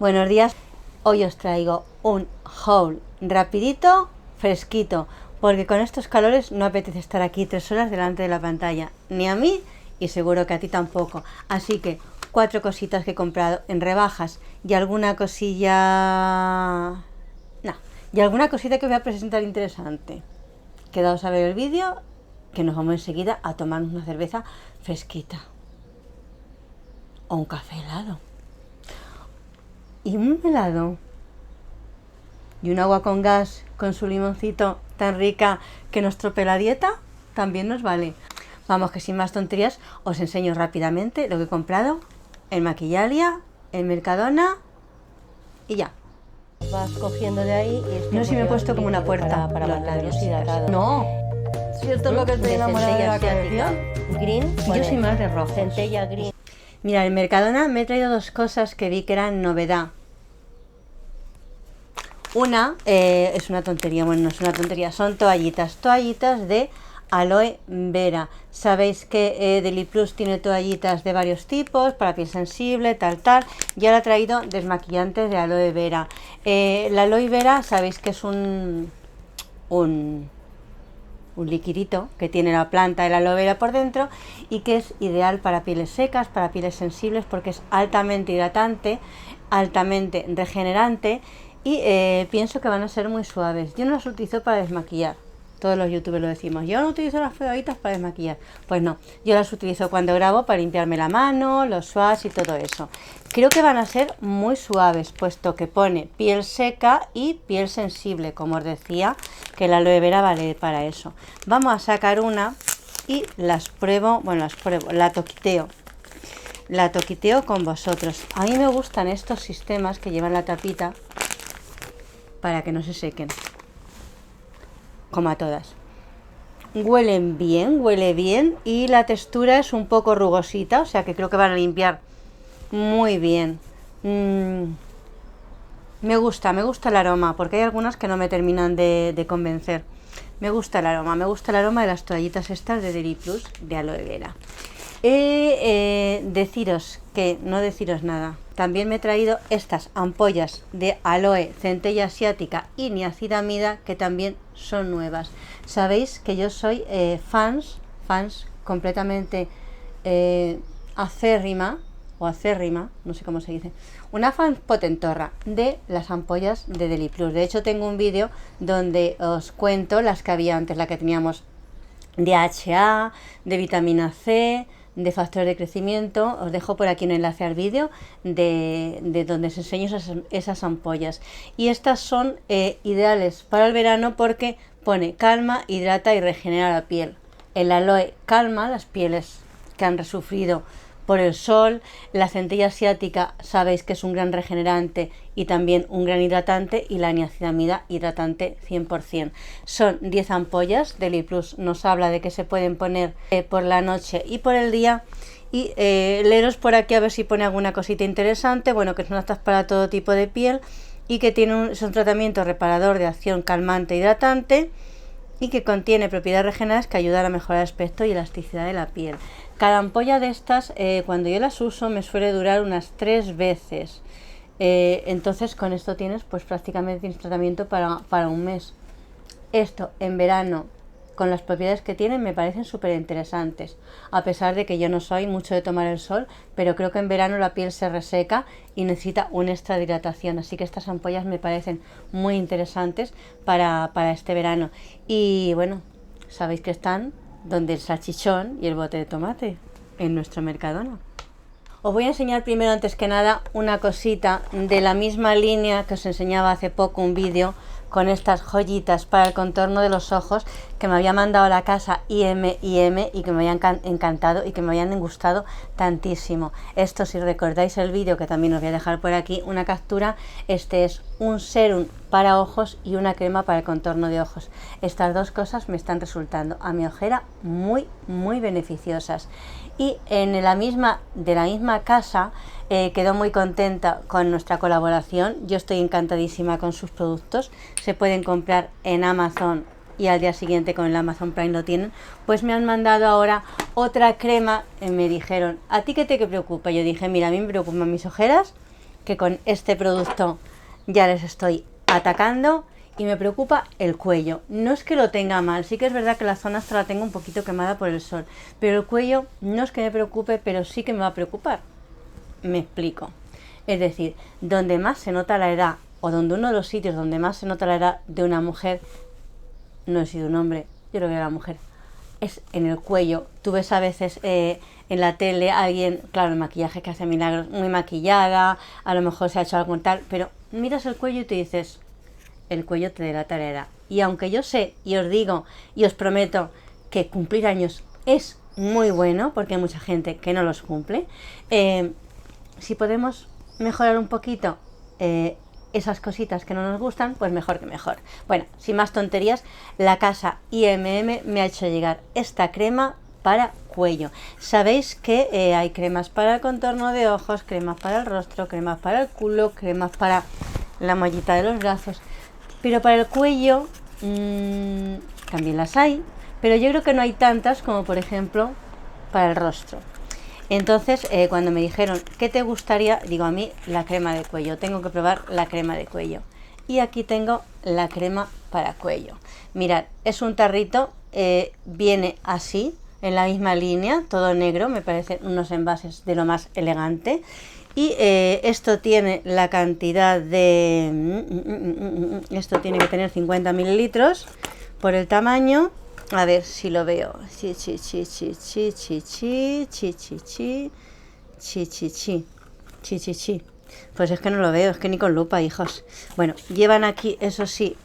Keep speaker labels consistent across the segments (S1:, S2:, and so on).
S1: Buenos días, hoy os traigo un haul rapidito, fresquito, porque con estos calores no apetece estar aquí 3 horas delante de la pantalla, ni a mí y seguro que a ti tampoco. Así que 4 cositas que he comprado en rebajas y alguna cosilla... no, y alguna cosita que voy a presentar interesante. Quedaos a ver el vídeo, que nos vamos enseguida a tomarnos una cerveza fresquita o un café helado. Y un helado y un agua con gas con su limoncito tan rica que nos tropea la dieta también nos vale. Vamos, que sin más tonterías os enseño rápidamente lo que he comprado en Maquillalia, en Mercadona y ya.
S2: Vas cogiendo de ahí y
S1: no sé si me he puesto como una puerta
S2: para
S1: los
S2: mantenerlos
S1: labios
S2: hidratados.
S1: No, si esto es lo que estoy enamorada de la
S2: centella
S1: colección.
S2: green.
S1: Y yo soy más de rojos.
S2: Centella green.
S1: Mira, en Mercadona me he traído 2 cosas que vi que eran novedad. Una es una tontería, bueno, no es una tontería, son toallitas de aloe vera. Sabéis que Deli Plus tiene toallitas de varios tipos, para piel sensible, tal. Y ahora he traído desmaquillantes de aloe vera. La aloe vera, sabéis que es un liquidito que tiene la planta de la aloe vera por dentro y que es ideal para pieles secas, para pieles sensibles, porque es altamente hidratante, altamente regenerante y pienso que van a ser muy suaves. Yo no las utilizo para desmaquillar. Todos los youtubers lo decimos, yo no utilizo las toallitas para desmaquillar. Pues no, yo las utilizo cuando grabo para limpiarme la mano, los swatch y todo eso. Creo que van a ser muy suaves, puesto que pone piel seca y piel sensible, como os decía, que la aloe vera vale para eso. Vamos a sacar una y las pruebo, bueno, la toquiteo. La toquiteo con vosotros. A mí me gustan estos sistemas que llevan la tapita para que no se sequen. Como a todas. Huele bien y la textura es un poco rugosita, o sea que creo que van a limpiar muy bien. Me gusta el aroma, porque hay algunas que no me terminan de convencer. Me gusta el aroma de las toallitas estas de Deli Plus de aloe vera. Deciros que, no deciros nada, también me he traído estas ampollas de aloe, centella asiática y niacinamida, que también son nuevas. Sabéis que yo soy fans completamente acérrima, no sé cómo se dice, una fan potentorra de las ampollas de Deli Plus. De hecho tengo un vídeo donde os cuento las que había antes, la que teníamos de AHA, de vitamina C, de factor de crecimiento. Os dejo por aquí un enlace al vídeo de donde os enseño esas ampollas. Y estas son ideales para el verano porque pone calma, hidrata y regenera la piel. El aloe calma las pieles que han resufrido por el sol. La centella asiática sabéis que es un gran regenerante y también un gran hidratante, y la niacinamida hidratante 100%. Son 10 ampollas. Deli Plus nos habla de que se pueden poner por la noche y por el día. Y leeros por aquí a ver si pone alguna cosita interesante. Bueno, que son aptas para todo tipo de piel y que tiene un tratamiento reparador de acción calmante e hidratante, y que contiene propiedades regenerantes que ayudan a mejorar el aspecto y elasticidad de la piel. Cada ampolla de estas, cuando yo las uso, me suele durar unas 3 veces. Entonces con esto tienes, pues prácticamente tienes tratamiento para un mes. Esto en verano, con las propiedades que tienen, me parecen súper interesantes. A pesar de que yo no soy mucho de tomar el sol, pero creo que en verano la piel se reseca y necesita un extra de hidratación. Así que estas ampollas me parecen muy interesantes para este verano. Y bueno, sabéis que están donde el salchichón y el bote de tomate, en nuestro Mercadona. Os voy a enseñar primero, antes que nada, una cosita de la misma línea que os enseñaba hace poco un vídeo con estas joyitas para el contorno de los ojos, que me había mandado a la casa IM y que me habían encantado y que me habían gustado tantísimo. Esto, si recordáis el vídeo, que también os voy a dejar por aquí una captura, este es un serum para ojos y una crema para el contorno de ojos. Estas 2 cosas me están resultando a mi ojera muy beneficiosas. Y de la misma casa quedó muy contenta con nuestra colaboración. Yo estoy encantadísima con sus productos. Se pueden comprar en Amazon y al día siguiente con el Amazon Prime lo tienen. Pues me han mandado ahora otra crema. Me dijeron, ¿a ti qué te preocupa? Yo dije, mira, a mí me preocupan mis ojeras que con este producto ya les estoy atacando. Y me preocupa el cuello. No es que lo tenga mal, sí que es verdad que la zona hasta la tengo un poquito quemada por el sol, pero el cuello no es que me preocupe, pero sí que me va a preocupar. Me explico. Es decir, donde más se nota la edad, o donde uno de los sitios donde más se nota la edad de una mujer, no he sido un hombre, yo creo que era una mujer, es en el cuello. Tú ves a veces en la tele a alguien, claro, el maquillaje que hace milagros, muy maquillada, a lo mejor se ha hecho algo tal, pero miras el cuello y te dices, el cuello te delata la edad. Y aunque yo sé, y os digo, y os prometo, que cumplir años es muy bueno, porque hay mucha gente que no los cumple, si podemos mejorar un poquito esas cositas que no nos gustan, pues mejor que mejor. Bueno, sin más tonterías, la casa IMM me ha hecho llegar esta crema para cuello. Sabéis que hay cremas para el contorno de ojos, cremas para el rostro, cremas para el culo, cremas para la mallita de los brazos, pero para el cuello también las hay, pero yo creo que no hay tantas como por ejemplo para el rostro. Entonces cuando me dijeron ¿qué te gustaría? Digo, a mí la crema de cuello, tengo que probar la crema de cuello. Y aquí tengo la crema para cuello. Mirad, es un tarrito, viene así, en la misma línea, todo negro, me parecen unos envases de lo más elegante. Y esto tiene la cantidad de... esto tiene que tener 50 mililitros por el tamaño. A ver si lo veo. Pues es que no lo veo, es que ni con lupa, hijos. Bueno, llevan aquí, eso sí,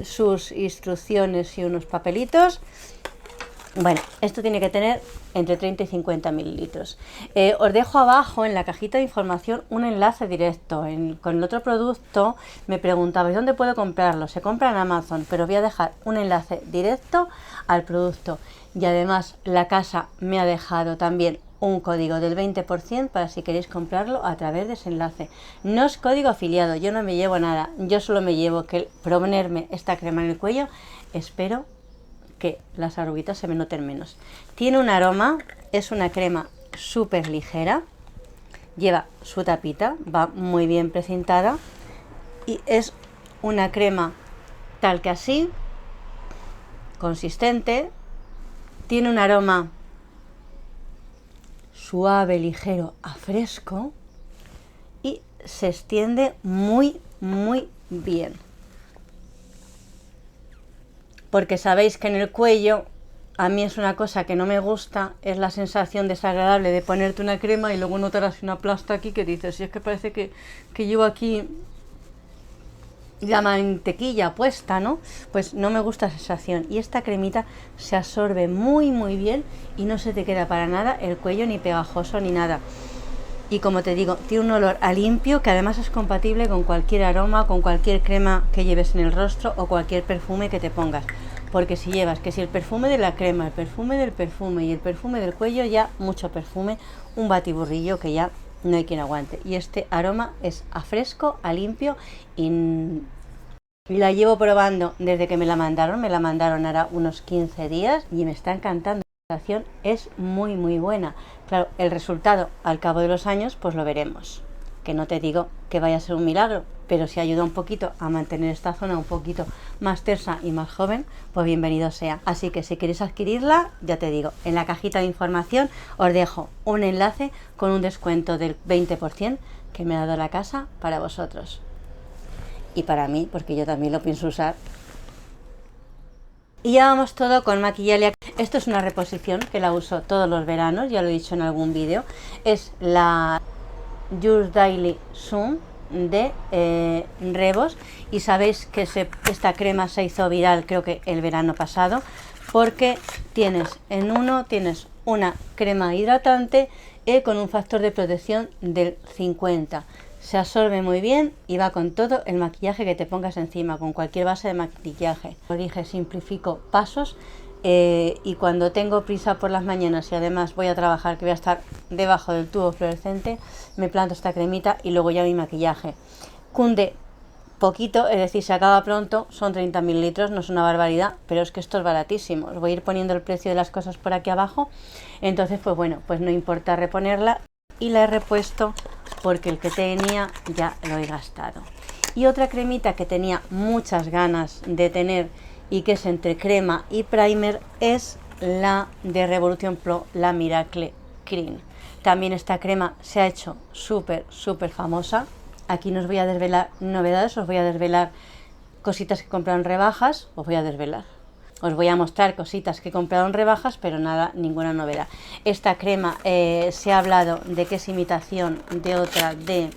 S1: sus instrucciones y unos papelitos. Bueno, esto tiene que tener entre 30 y 50 mililitros. Os dejo abajo en la cajita de información un enlace directo. Con el otro producto me preguntabais dónde puedo comprarlo. Se compra en Amazon, pero voy a dejar un enlace directo al producto. Y además la casa me ha dejado también un código del 20% para si queréis comprarlo a través de ese enlace. No es código afiliado, yo no me llevo nada. Yo solo me llevo que ponerme esta crema en el cuello, espero que las arruguitas se me noten menos. Tiene un aroma, es una crema súper ligera, lleva su tapita, va muy bien precintada y es una crema tal que así, consistente, tiene un aroma suave, ligero, a fresco y se extiende muy bien. Porque sabéis que en el cuello, a mí es una cosa que no me gusta, es la sensación desagradable de ponerte una crema y luego notar así una plasta aquí que dices, si es que parece que llevo aquí la mantequilla puesta, ¿no? Pues no me gusta esa sensación. Y esta cremita se absorbe muy bien y no se te queda para nada el cuello ni pegajoso ni nada. Y como te digo, tiene un olor a limpio que además es compatible con cualquier aroma, con cualquier crema que lleves en el rostro o cualquier perfume que te pongas. Porque si llevas, que si el perfume de la crema, el perfume del perfume y el perfume del cuello, ya mucho perfume, un batiburrillo que ya no hay quien aguante. Y este aroma es a fresco, a limpio y la llevo probando desde que me la mandaron ahora unos 15 días y me está encantando. La sensación es muy buena. Claro, el resultado al cabo de los años pues lo veremos, que no te digo que vaya a ser un milagro, pero si ayuda un poquito a mantener esta zona un poquito más tersa y más joven, pues bienvenido sea. Así que si queréis adquirirla, ya te digo, en la cajita de información os dejo un enlace con un descuento del 20% que me ha dado la casa para vosotros y para mí, porque yo también lo pienso usar. Y ya vamos todo con Maquillalia. Esto es una reposición que la uso todos los veranos, ya lo he dicho en algún vídeo. Es la Your Daily Sun de Rebos. Y sabéis que esta crema se hizo viral creo que el verano pasado, porque tienes una crema hidratante con un factor de protección del 50. Se absorbe muy bien y va con todo el maquillaje que te pongas encima, con cualquier base de maquillaje. Como dije, simplifico pasos y cuando tengo prisa por las mañanas y además voy a trabajar, que voy a estar debajo del tubo fluorescente, me planto esta cremita y luego ya mi maquillaje. Cunde poquito, es decir, se acaba pronto, son 30 mililitros, no es una barbaridad, pero es que esto es baratísimo. Os voy a ir poniendo el precio de las cosas por aquí abajo, entonces pues bueno, pues no importa reponerla y la he repuesto porque el que tenía ya lo he gastado. Y otra cremita que tenía muchas ganas de tener y que es entre crema y primer es la de Revolution Pro, la Miracle Cream. También esta crema se ha hecho súper famosa. Aquí no os voy a desvelar novedades, os voy a desvelar cositas que he comprado en rebajas, os voy a desvelar. Os voy a mostrar cositas que he comprado en rebajas, pero nada, ninguna novedad. Esta crema se ha hablado de que es imitación de otra de...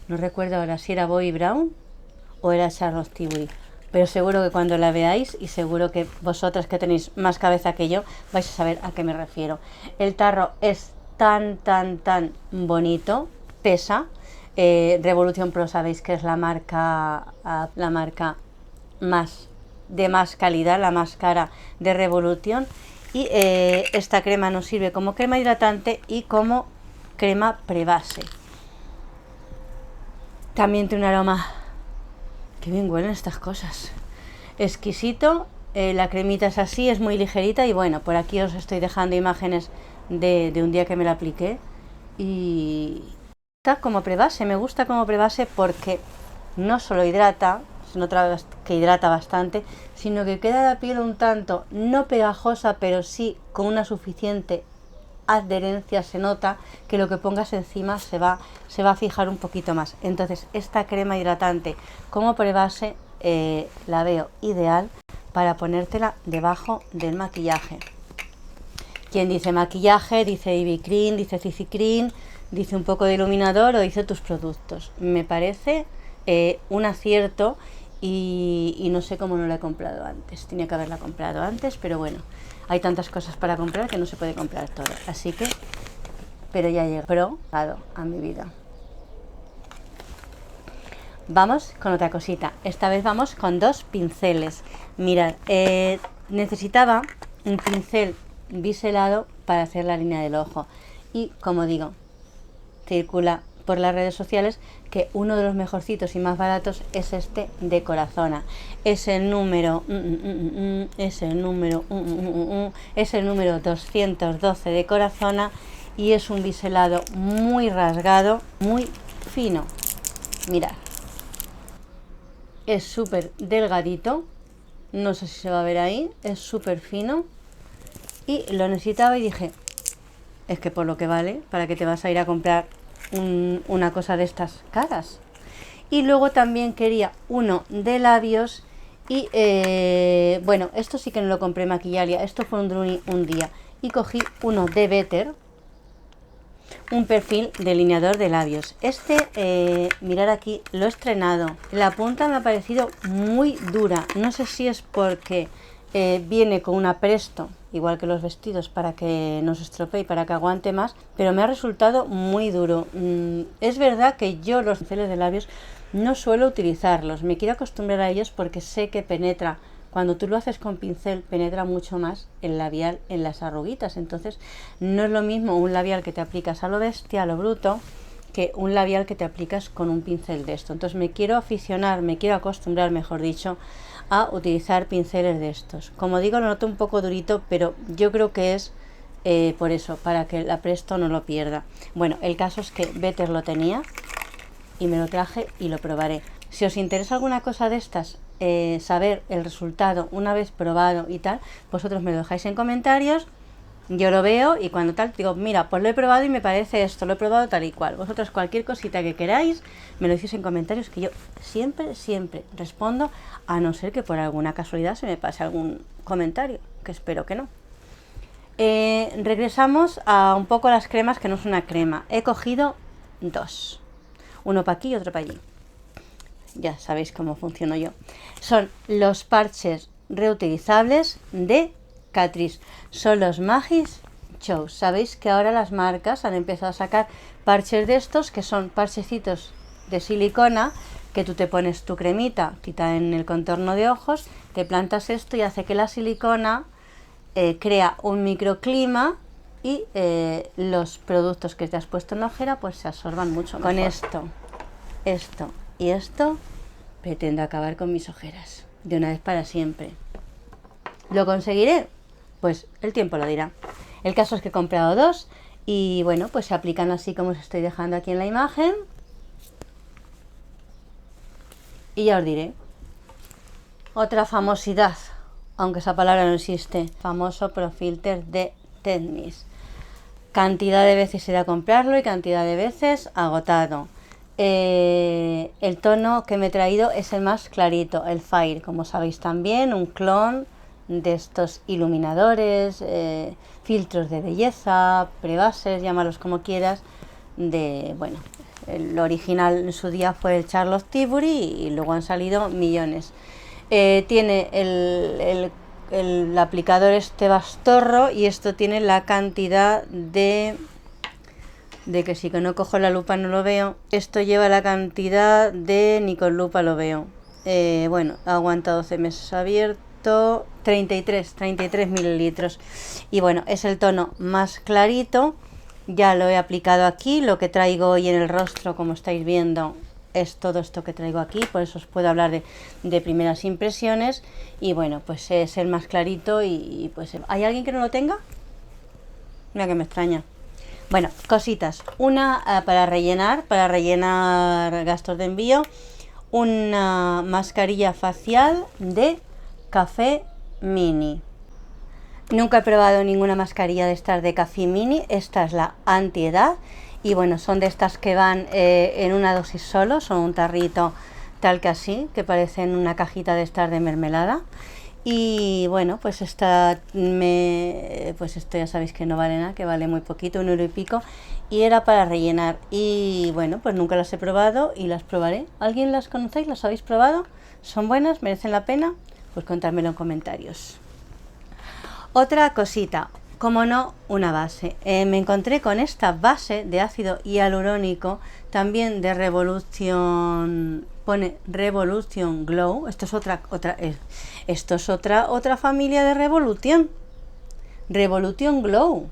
S1: No recuerdo ahora si era Bobbi Brown o era Charlotte Tilbury, pero seguro que cuando la veáis, y seguro que vosotras que tenéis más cabeza que yo, vais a saber a qué me refiero. El tarro es tan bonito, pesa. Revolution Pro sabéis que es la marca más calidad, la más cara de Revolution, y esta crema nos sirve como crema hidratante y como crema prebase. También tiene un aroma, que bien huelen estas cosas, exquisito. La cremita es así, es muy ligerita, y bueno, por aquí os estoy dejando imágenes de un día que me la apliqué, y está como prebase. Me gusta como prebase porque no solo hidrata, sino que hidrata bastante, sino que queda la piel un tanto, no pegajosa, pero sí con una suficiente adherencia. Se nota que lo que pongas encima se va a fijar un poquito más. Entonces esta crema hidratante como prebase la veo ideal para ponértela debajo del maquillaje. Quien dice maquillaje, dice BB Cream, dice CC Cream, dice un poco de iluminador o dice tus productos. Me parece un acierto, y no sé cómo no la he comprado antes. Tenía que haberla comprado antes, pero bueno, hay tantas cosas para comprar que no se puede comprar todo. Así que, pero ya llegó a mi vida. Vamos con otra cosita. Esta vez vamos con dos pinceles. Mirad, necesitaba un pincel biselado para hacer la línea del ojo. Y como digo, circula por las redes sociales que uno de los mejorcitos y más baratos es este de Corazona. Es el número 212 de Corazona, y es un biselado muy rasgado, muy fino. Mirad, es súper delgadito, no sé si se va a ver ahí, es súper fino, y lo necesitaba y dije, es que por lo que vale, ¿para qué te vas a ir a comprar una cosa de estas caras? Y luego también quería uno de labios, y bueno, esto sí que no lo compré en Maquillalia, esto fue un día, y cogí uno de Better, un perfil delineador de labios. Este, mirar aquí, lo he estrenado. La punta me ha parecido muy dura, no sé si es porque viene con un apresto, igual que los vestidos, para que no se estropee y para que aguante más, pero me ha resultado muy duro. Es verdad que yo los pinceles de labios no suelo utilizarlos, me quiero acostumbrar a ellos porque sé que penetra. Cuando tú lo haces con pincel, penetra mucho más el labial en las arruguitas. Entonces no es lo mismo un labial que te aplicas a lo bestia, a lo bruto, que un labial que te aplicas con un pincel de esto. Entonces me quiero aficionar, me quiero acostumbrar, mejor dicho, a utilizar pinceles de estos. Como digo, lo noto un poco durito, pero yo creo que es por eso, para que el apresto no lo pierda. Bueno, el caso es que Better lo tenía y me lo traje y lo probaré. Si os interesa alguna cosa de estas, saber el resultado una vez probado y tal, vosotros me lo dejáis en comentarios, yo lo veo, y cuando tal digo, mira, pues lo he probado y me parece esto, lo he probado tal y cual. Vosotros cualquier cosita que queráis me lo decís en comentarios, que yo siempre respondo, a no ser que por alguna casualidad se me pase algún comentario, que espero que no. Regresamos a un poco las cremas, que no es una crema. He cogido dos, uno para aquí y otro para allí. Ya sabéis cómo funciono yo. Son los parches reutilizables de Catrice. Son los Magis Chow. Sabéis que ahora las marcas han empezado a sacar parches de estos, que son parchecitos de silicona, que tú te pones tu cremita, quita en el contorno de ojos, te plantas esto y hace que la silicona crea un microclima, y los productos que te has puesto en la ojera pues se absorban mucho mejor. Con esto y esto pretendo acabar con mis ojeras de una vez para siempre. ¿Lo conseguiré? Pues el tiempo lo dirá. El caso es que he comprado dos Y bueno, pues se aplican así como os estoy dejando aquí en la imagen. Y ya os diré. Otra famosidad, aunque esa palabra no existe, famoso Pro Filter de Technics. Cantidad de veces he ido a comprarlo y cantidad de veces agotado. El tono que me he traído es el más clarito, el Fire, como sabéis también, un clon de estos iluminadores, filtros de belleza, prebases, llámalos como quieras, bueno, el original en su día fue el Charlotte Tilbury y luego han salido millones. Tiene el aplicador este bastorro y esto tiene la cantidad de que si que no cojo la lupa no lo veo. Esto lleva la cantidad de, ni con lupa lo veo. Bueno, aguanta 12 meses abierto, 33 mililitros. Y bueno, es el tono más clarito. Ya lo he aplicado aquí. Lo que traigo hoy en el rostro, como estáis viendo, es todo esto que traigo aquí. Por eso os puedo hablar de primeras impresiones. Y bueno, pues es el más clarito. Y pues, ¿hay alguien que no lo tenga? Mira que me extraña. Bueno, cositas. Una para rellenar gastos de envío. Una mascarilla facial de Café Mini. Nunca he probado ninguna mascarilla de estas de Café Mini. Esta es la antiedad. Y bueno, son de estas que van en una dosis solo. Son un tarrito tal que así, que parecen una cajita de estas de mermelada. Y bueno, pues pues esto ya sabéis que no vale nada, que vale muy poquito, 1 euro y pico. Y era para rellenar. Y bueno, pues nunca las he probado y las probaré. ¿Alguien las conocéis? ¿Las habéis probado? ¿Son buenas? ¿Merecen la pena? Pues contádmelo en comentarios. Otra cosita, como no, una base. Me encontré con esta base de ácido hialurónico, también de Revolution, pone Revolution Glow. Esto es otra familia de Revolution. Revolution Glow,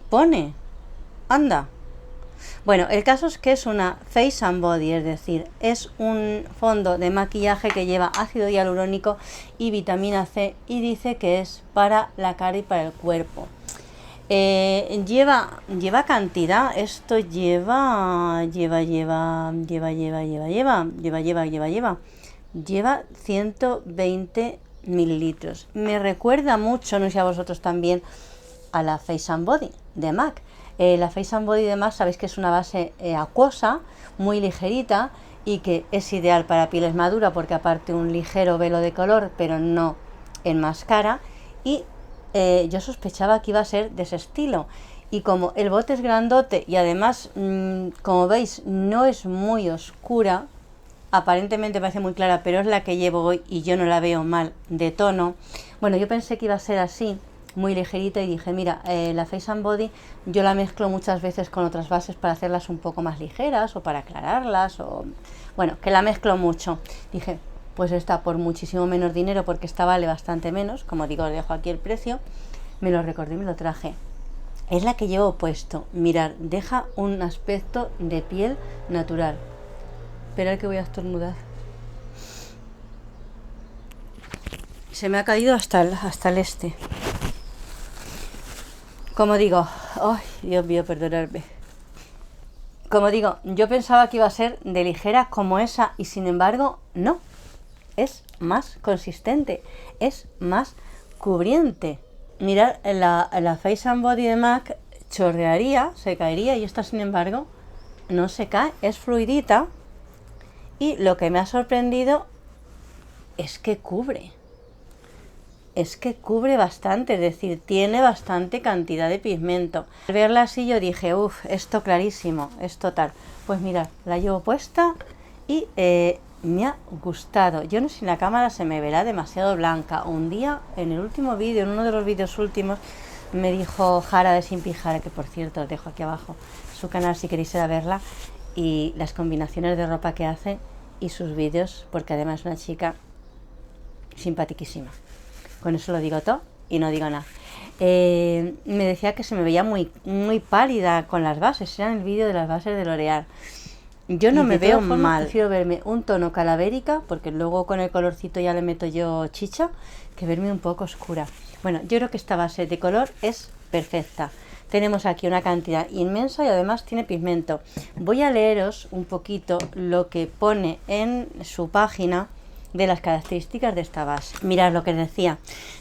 S1: pone, anda. Bueno, el caso es que es una Face and Body, es decir, es un fondo de maquillaje que lleva ácido hialurónico y vitamina C y dice que es para la cara y para el cuerpo. Lleva cantidad, esto lleva 120 mililitros. Me recuerda mucho, no sé si a vosotros también, a la Face and Body de MAC. La Face and Body de MAC sabéis que es una base acuosa, muy ligerita y que es ideal para pieles maduras porque aparte un ligero velo de color, pero no enmascara. Y yo sospechaba que iba a ser de ese estilo. Y como el bote es grandote y además, como veis, no es muy oscura, aparentemente parece muy clara, pero es la que llevo hoy y yo no la veo mal de tono. Bueno, yo pensé que iba a ser así, muy ligerita, y dije, mira, la Face and Body yo la mezclo muchas veces con otras bases para hacerlas un poco más ligeras o para aclararlas, o bueno, que la mezclo mucho. Dije, pues esta por muchísimo menos dinero, porque esta vale bastante menos, como digo, os dejo aquí el precio, me lo recordé y me lo traje. Es la que llevo puesto. Mirad, deja un aspecto de piel natural. Esperad que voy a estornudar. Se me ha caído hasta el este. Como digo, ay, Dios mío, perdonadme. Como digo, yo pensaba que iba a ser de ligera como esa y sin embargo, no. Es más consistente, es más cubriente. Mirad, la Face and Body de MAC chorrearía, se caería, y esta sin embargo no se cae, es fluidita. Y lo que me ha sorprendido es que cubre. Es que cubre bastante, es decir, tiene bastante cantidad de pigmento. Al verla así yo dije, uff, esto clarísimo, es total. Pues mirad, la llevo puesta y me ha gustado. Yo no sé si en la cámara se me verá demasiado blanca. Un día, en el último vídeo, en uno de los vídeos últimos, me dijo Jara de Sin Pijara, que por cierto os dejo aquí abajo su canal si queréis ir a verla, y las combinaciones de ropa que hace y sus vídeos, porque además es una chica simpaticísima. Con eso lo digo todo y no digo nada. Me decía que se me veía muy pálida con las bases. Era en el vídeo de las bases de L'Oreal. Yo no me veo mal. Prefiero verme un tono calavérica, porque luego con el colorcito ya le meto yo chicha, que verme un poco oscura. Bueno, yo creo que esta base de color es perfecta. tenemos aquí una cantidad inmensa y además tiene pigmento. Voy a leeros un poquito lo que pone en su página de las características de esta base. Mirad lo que decía.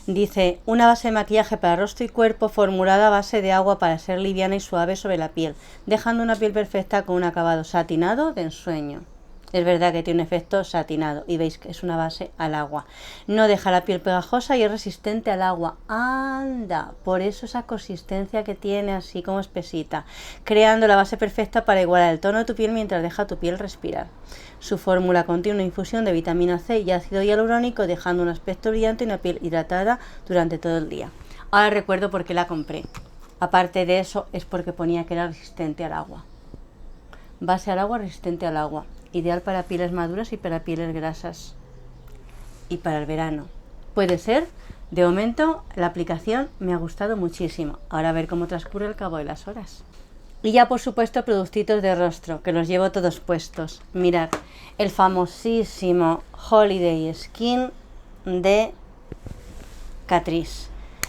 S1: Dice, una base de maquillaje para rostro y cuerpo formulada a base de agua para ser liviana y suave sobre la piel, dejando una piel perfecta con un acabado satinado de ensueño. Es verdad que tiene un efecto satinado y veis que es una base al agua. No deja la piel pegajosa y es resistente al agua. ¡Anda! Por eso esa consistencia que tiene así como espesita, creando la base perfecta para igualar el tono de tu piel mientras deja tu piel respirar. Su fórmula contiene una infusión de vitamina C y ácido hialurónico, dejando un aspecto brillante y una piel hidratada durante todo el día. Ahora recuerdo por qué la compré. Aparte de eso, es porque ponía que era resistente al agua. Base al agua, resistente al agua. Ideal para pieles maduras y para pieles grasas. Y para el verano. Puede ser. De momento, la aplicación me ha gustado muchísimo. Ahora a ver cómo transcurre el cabo de las horas. Y ya por supuesto productitos de rostro, que los llevo todos puestos. Mirad, el famosísimo Holiday Skin de Catrice.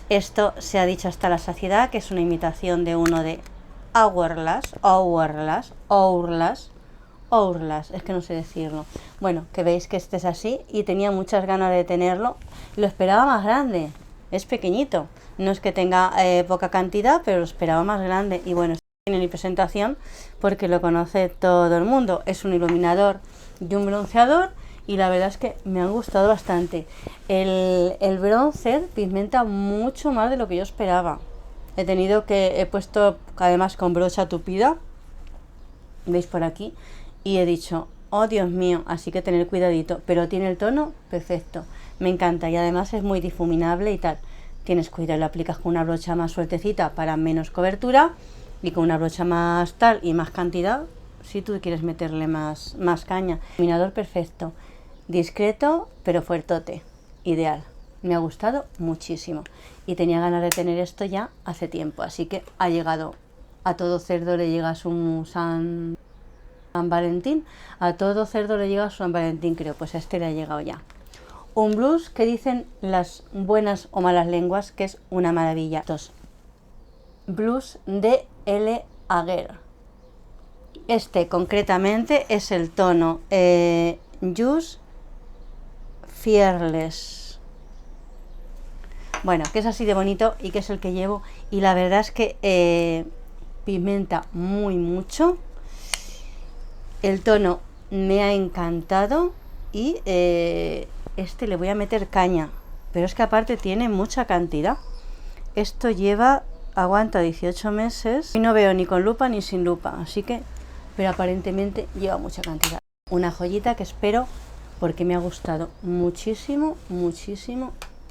S1: Esto se ha dicho hasta la saciedad, que es una imitación de uno de Hourglass, es que no sé decirlo. Bueno, que veis que este es así y tenía muchas ganas de tenerlo. Lo esperaba más grande, es pequeñito. No es que tenga poca cantidad, pero lo esperaba más grande. Y bueno, tiene mi presentación porque lo conoce todo el mundo. Es un iluminador y un bronceador y la verdad es que me han gustado bastante. El bronzer pigmenta mucho más de lo que yo esperaba. He puesto además con brocha tupida, veis por aquí, y he dicho, oh Dios mío, así que tener cuidadito, pero tiene el tono perfecto, me encanta y además es muy difuminable y tal. Tienes cuidado, lo aplicas con una brocha más sueltecita para menos cobertura y con una brocha más tal y más cantidad si tú quieres meterle más caña. Iluminador perfecto, discreto pero fuertote, ideal. Me ha gustado muchísimo y tenía ganas de tener esto ya hace tiempo, así que ha llegado. A todo cerdo le llega su San Valentín, a todo cerdo le llega su San Valentín, creo, pues a este le ha llegado ya. Un blush que dicen las buenas o malas lenguas que es una maravilla. Blush de L. Aguer. Este concretamente es el tono Juice Fearless. Bueno, que es así de bonito y que es el que llevo y la verdad es que pigmenta muy mucho. El tono me ha encantado y este le voy a meter caña, pero es que aparte tiene mucha cantidad. Esto aguanta 18 meses y no veo ni con lupa ni sin lupa, así que, pero aparentemente lleva mucha cantidad. Una joyita que espero porque me ha gustado muchísimo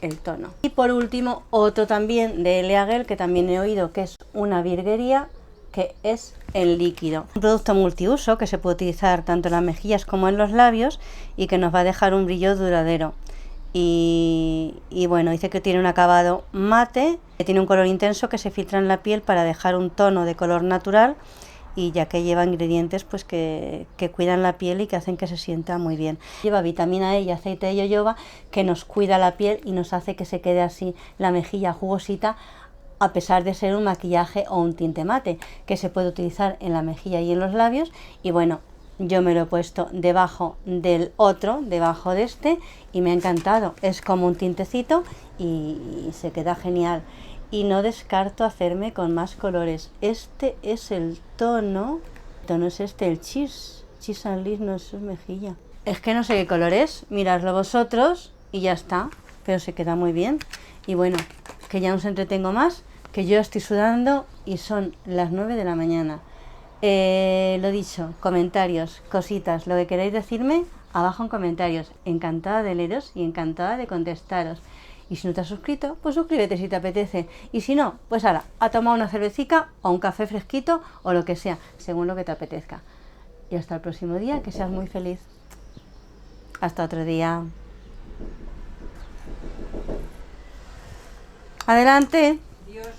S1: el tono. Y por último, otro también de L. Aguer que también he oído que es una virguería, que es el líquido. Un producto multiuso que se puede utilizar tanto en las mejillas como en los labios y que nos va a dejar un brillo duradero. Y bueno, dice que tiene un acabado mate, que tiene un color intenso que se filtra en la piel para dejar un tono de color natural y ya que lleva ingredientes pues que cuidan la piel y que hacen que se sienta muy bien. Lleva vitamina E y aceite de jojoba que nos cuida la piel y nos hace que se quede así la mejilla jugosita, a pesar de ser un maquillaje o un tinte mate, que se puede utilizar en la mejilla y en los labios. Y bueno, yo me lo he puesto debajo del otro, debajo de este, y me ha encantado. Es como un tintecito y se queda genial. Y no descarto hacerme con más colores. Este es el tono es este, el Cheese and Lips, no es mejilla. Es que no sé qué color es, miradlo vosotros y ya está, pero se queda muy bien. Y bueno, que ya no os entretengo más, que yo estoy sudando y son las 9 de la mañana. Lo dicho, comentarios, cositas, lo que queráis decirme, abajo en comentarios. Encantada de leeros y encantada de contestaros. Y si no te has suscrito, pues suscríbete si te apetece. Y si no, pues ahora, a tomar una cervecica o un café fresquito o lo que sea, según lo que te apetezca. Y hasta el próximo día, que seas muy feliz. Hasta otro día. Adelante.
S3: Dios.